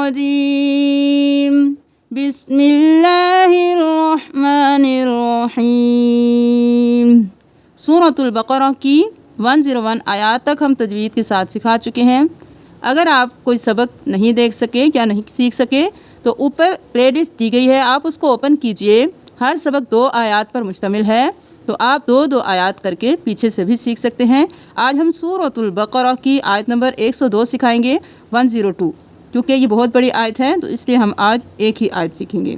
الرجيم بسم الله الرحمن الرحیم۔ سورۃ البقرہ کی 101 آیات تک ہم تجوید کے ساتھ سکھا چکے ہیں۔ اگر آپ کوئی سبق نہیں دیکھ سکے یا نہیں سیکھ سکے تو اوپر پلے لسٹ دی گئی ہے، آپ اس کو اوپن کیجئے۔ ہر سبق 2 آیات پر مشتمل ہے، تو آپ 2 آیات کر کے پیچھے سے بھی سیکھ سکتے ہیں۔ آج ہم سورۃ البقرہ کی آیت نمبر 102 سکھائیں گے، 102، کیونکہ یہ بہت بڑی آیت ہے تو اس لیے ہم آج ایک ہی آیت سیکھیں گے۔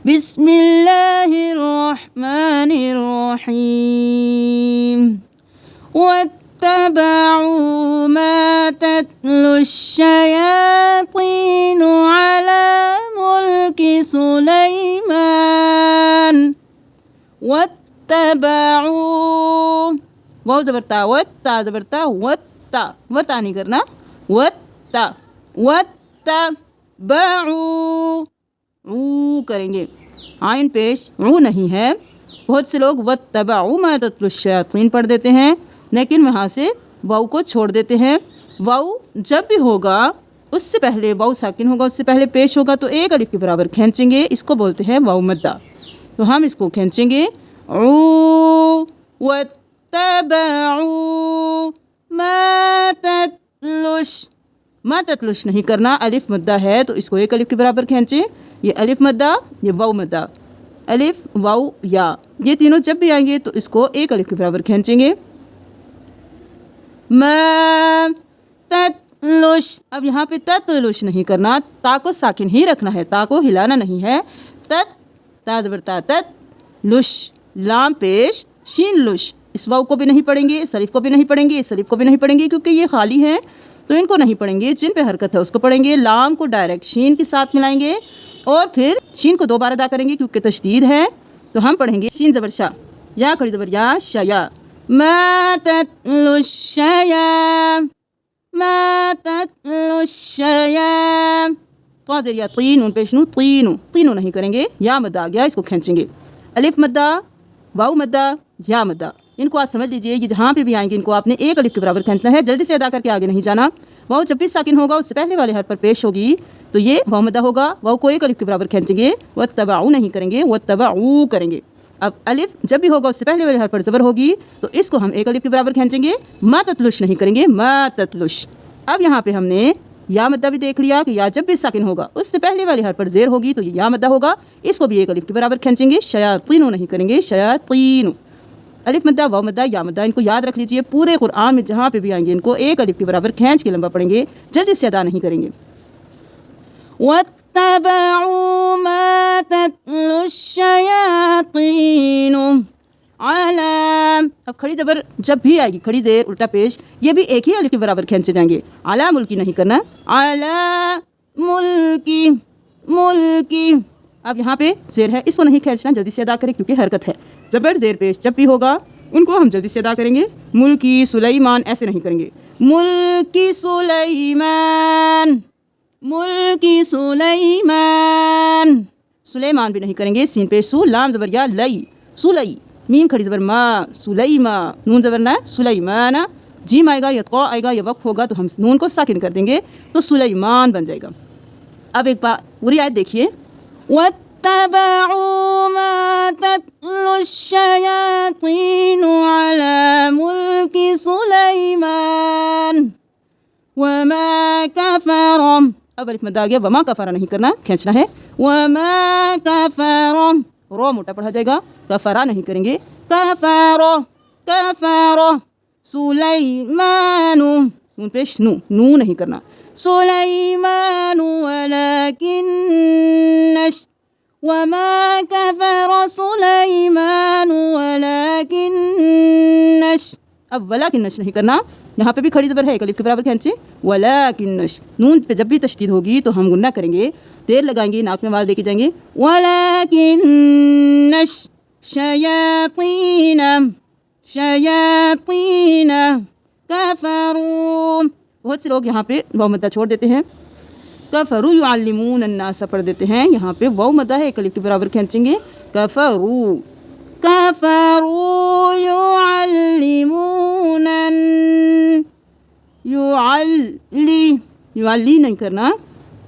بسم اللہ الرحمن الرحیم۔ واتبعوا ما تتلو الشیاطین علی ملک سلیمان۔ واتبعوا، واو زبرتا، وتا زبرتا، وتا، وتا نہیں کرنا، وتا، واتبعوا، او کریں گے، عین پیش او نہیں ہے۔ بہت سے لوگ واتبعوا ما تتلو الشیاطین پڑھ دیتے ہیں، لیکن وہاں سے واو کو چھوڑ دیتے ہیں۔ واو جب بھی ہوگا اس سے پہلے واو ساکن ہوگا، اس سے پہلے پیش ہوگا تو ایک الف کے برابر کھینچیں گے، اس کو بولتے ہیں واو مدہ۔ تو ہم اس کو کھینچیں گے، او واتبعوا ما تتلوش، ما تتلوش نہیں کرنا، الف مدہ ہے تو اس کو ایک الف کے برابر کھینچیں۔ یہ الف مدہ، یہ واو مدہ، الف واو یا، یہ تینوں جب بھی آئیں گے تو اس کو ایک الف کے برابر کھینچیں گے۔ ما تتلوش، اب یہاں پہ تتلوش نہیں کرنا، تا کو ساکن ہی رکھنا ہے، تا کو ہلانا نہیں ہے۔ تت، تا زبرتا تت، لش، لام پیش شین لش، اس واو کو بھی نہیں پڑھیں گے، اس الف کو بھی نہیں پڑھیں گے، اس الف کو بھی نہیں پڑھیں گے کیونکہ یہ خالی ہیں تو ان کو نہیں پڑھیں گے۔ جن پہ حرکت ہے اس کو پڑھیں گے۔ لام کو ڈائریکٹ شین کے ساتھ ملائیں گے اور پھر شین کو 2 بار ادا کریں گے کیونکہ تشدید ہے، تو ہم پڑھیں گے شین زبر شا، یا کھڑی زبر یا، شیا، ما تتلو الشیا، ما تتلو الشیا، تو زیریا طین، ان پیش نو، طینو، طینو نہیں کریں گے، یا مدہ آ گیا، اس کو کھینچیں گے۔ الف مدہ، واو مدہ، یا مدہ، ان کو آج سمجھ لیجئے، یہ جہاں پہ بھی آئیں گے ان کو آپ نے ایک الف کے برابر کھینچنا ہے، جلدی سے ادا کر کے آگے نہیں جانا۔ واو جب بھی ساکن ہوگا اس سے پہلے والے حرف پر پیش ہوگی تو یہ واو مدہ ہوگا، واو کو ایک الف کے برابر کھینچیں گے، واتبعوا نہیں کریں گے، واتبعوا کریں گے۔ اب الف جب بھی ہوگا اس سے پہلے والے حرف پر زبر ہوگی تو اس کو ہم ایک الف کے برابر کھینچیں گے، ما تتلوش نہیں کریں گے، ما تتلوش۔ اب یہاں پہ ہم نے یا مدہ بھی دیکھ لیا کہ یا جب بھی ساکن ہوگا اس سے پہلے والے حرف پر زیر ہوگی تو یہ یا مدہ ہوگا، اس کو بھی ایک الف کے برابر کھینچیں گے، شیاطینو نہیں کریں گے، شیاطینو۔ الف مدہ، واو مدہ، یا مدہ، ان کو یاد رکھ لیجئے، پورے قرآن میں جہاں پہ بھی آئیں گے ان کو ایک الف کے برابر کھینچ کے لمبا پڑھیں گے، جلدی سے ادا نہیں کریں گے۔ واتبعوا ما تتلو الشیاطین علی، اب کھڑی زبر جب بھی آئے گی، کھڑی زیر الٹا پیش، یہ بھی ایک ہی الف کے برابر کھینچے جائیں گے۔ علی ملکی نہیں کرنا، علی ملکی، ملکی، اب یہاں پہ زیر ہے، اس کو نہیں کھینچنا، جلدی سے ادا کریں کیونکہ حرکت ہے۔ زبر زیر پیش جب بھی ہوگا ان کو ہم جلدی سے ادا کریں گے۔ ملکی سلیمان ایسے نہیں کریں گے، ملکی سلیمان، ملکی سلیمان، سلیمان بھی نہیں کریں گے، سین پیش سو، لام زبر یا، لئی، سلئی، میم کھڑی زبر ما، سلیما، نون زبر نہ، سلیمان، جیم آئے گا یا قو آئے گا یا وقف ہوگا تو ہم نون کو ساکن کر دیں گے تو سلیمان بن جائے گا۔ اب ایک بار پوری آیت دیکھیے، واتبعوا ما تتلو الشیاطین علی ملک سلیمان وما کفر، اب الف مدہ آ گیا، وما کفر نہیں کرنا، کھینچنا ہے، وما کفر، رو موٹا پڑھا جائے گا، کفرا نہیں کریں گے، کفر، کفر، سلیمان، نون پیش نو، نو نہیں کرنا، سلیمان ولکن، وما کفر سلیمان ولکن، اب ولیکنش نہیں کرنا، یہاں پہ بھی کھڑی زبر ہے، ایک الف کے برابر کھینچے، ولیکنش، نون پہ جب بھی تشدید ہوگی تو ہم گنہ کریں گے، دیر لگائیں گے، ناک میں آواز دے کے جائیں گے، ولیکنش شیاطین، شیاطین کفروا، بہت سے لوگ یہاں پہ واو مدہ چھوڑ دیتے ہیں، کفروا یعلمون الناس پڑھ دیتے ہیں، یہاں پہ واو مدہ ہے، ایک الف کے برابر کھینچیں گے، کفروا، کفروا یعلمون، یعلی نہیں کرنا،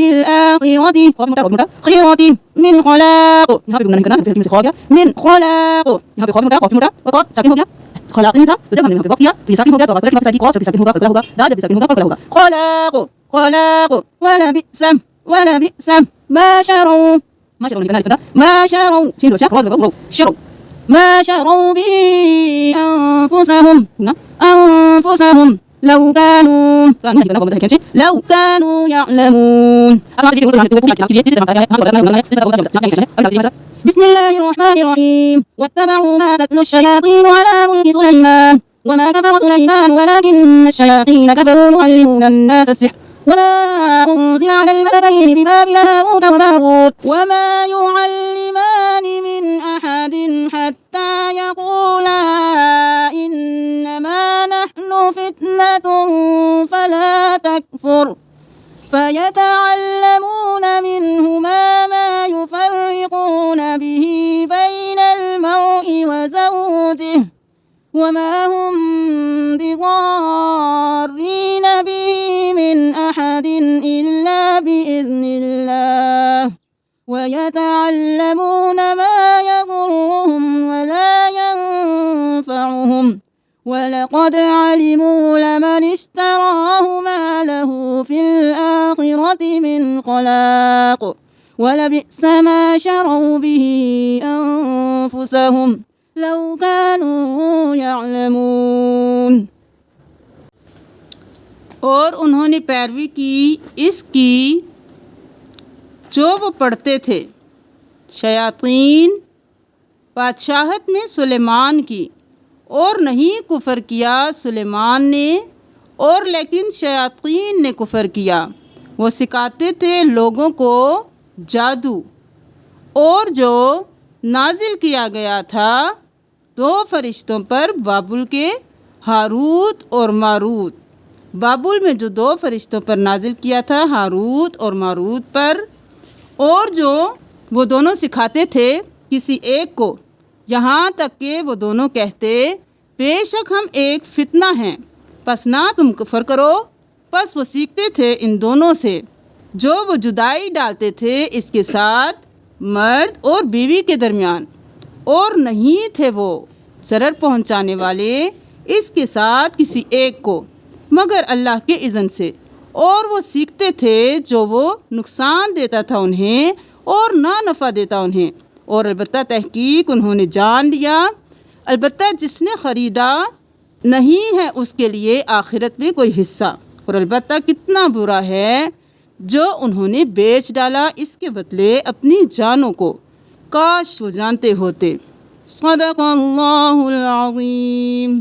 في الآخرة خيرات من خلاق. یہاں پہ گنگنا نہیں کرنا، حرف حلقی میں سے خوا گیا، من خلاق. یہاں پہ خوا بھی موٹا، قاف بھی موٹا، اور قاف ساکن ہو گیا. خلاقین تھا تو جب ہم نے یہاں پہ وقت کیا تو یہ ساکن ہو گیا، تو آواز پلٹ ساکن قاف جب بھی ساکن ہوگا قلقلہ ہوگا، دال جب بھی ساکن ہوگا قلقلہ ہوگا. خلاق خلاق ولبئس ولبئس ما شروا ما شروا نہیں کرنا، ما شروا شين زوجة واو واو شروا ما شروا به أنفسهم أنفسهم لو كانوا لو كانوا يعلمون. بسم الله الرحمن الرحيم. واتبعوا ما تتلو الشياطين على ملك سليمان وما كفر سليمان ولكن الشياطين كفروا يعلمون الناس السحر وما أنزل على الملكين ببابل هاروت وماروت وما يعلمان من أحد حتى يقولا إنما نحن فتنة فلا تكفر فيتعلمون منهما ما يفرقون به بين المرء وزوجه وما هم بضارين به من أحد إلا بإذن الله ويتعلمون ما يضرهم ولا ينفعهم وَلَقَدْ عَلِمُوا لَمَنِ اشْتَرَاهُ مَا لَهُ فِي الْآخِرَةِ مِنْ خَلَاقٍ وَلَبِئْسَ مَا شَرَوْا بِهِ أَنفُسَهُمْ لَوْ كَانُوا يَعْلَمُونَ. اور انہوں نے پیروی کی اس کی جو وہ پڑھتے تھے. شیاطین بادشاہت میں سلیمان کی، اور نہیں کفر کیا سلیمان نے، اور لیکن شیاطین نے کفر کیا. وہ سکھاتے تھے لوگوں کو جادو، اور جو نازل کیا گیا تھا 2 فرشتوں پر بابل کے، ہاروت اور ماروت. بابل میں جو 2 فرشتوں پر نازل کیا تھا، ہاروت اور ماروت پر، اور جو وہ دونوں سکھاتے تھے کسی ایک کو، یہاں تک کہ وہ دونوں کہتے بے شک ہم ایک فتنہ ہیں، پس نہ تم کفر کرو. پس وہ سیکھتے تھے ان دونوں سے، جو وہ جدائی ڈالتے تھے اس کے ساتھ مرد اور بیوی کے درمیان، اور نہیں تھے وہ ضرر پہنچانے والے اس کے ساتھ کسی ایک کو مگر اللہ کے اذن سے. اور وہ سیکھتے تھے جو وہ نقصان دیتا تھا انہیں اور نہ نفع دیتا انہیں. اور البتہ تحقیق انہوں نے جان لیا، البتہ جس نے خریدا نہیں ہے اس کے لیے آخرت میں کوئی حصہ. اور البتہ کتنا برا ہے جو انہوں نے بیچ ڈالا اس کے بدلے اپنی جانوں کو، کاش وہ جانتے ہوتے. صدق اللہ العظیم.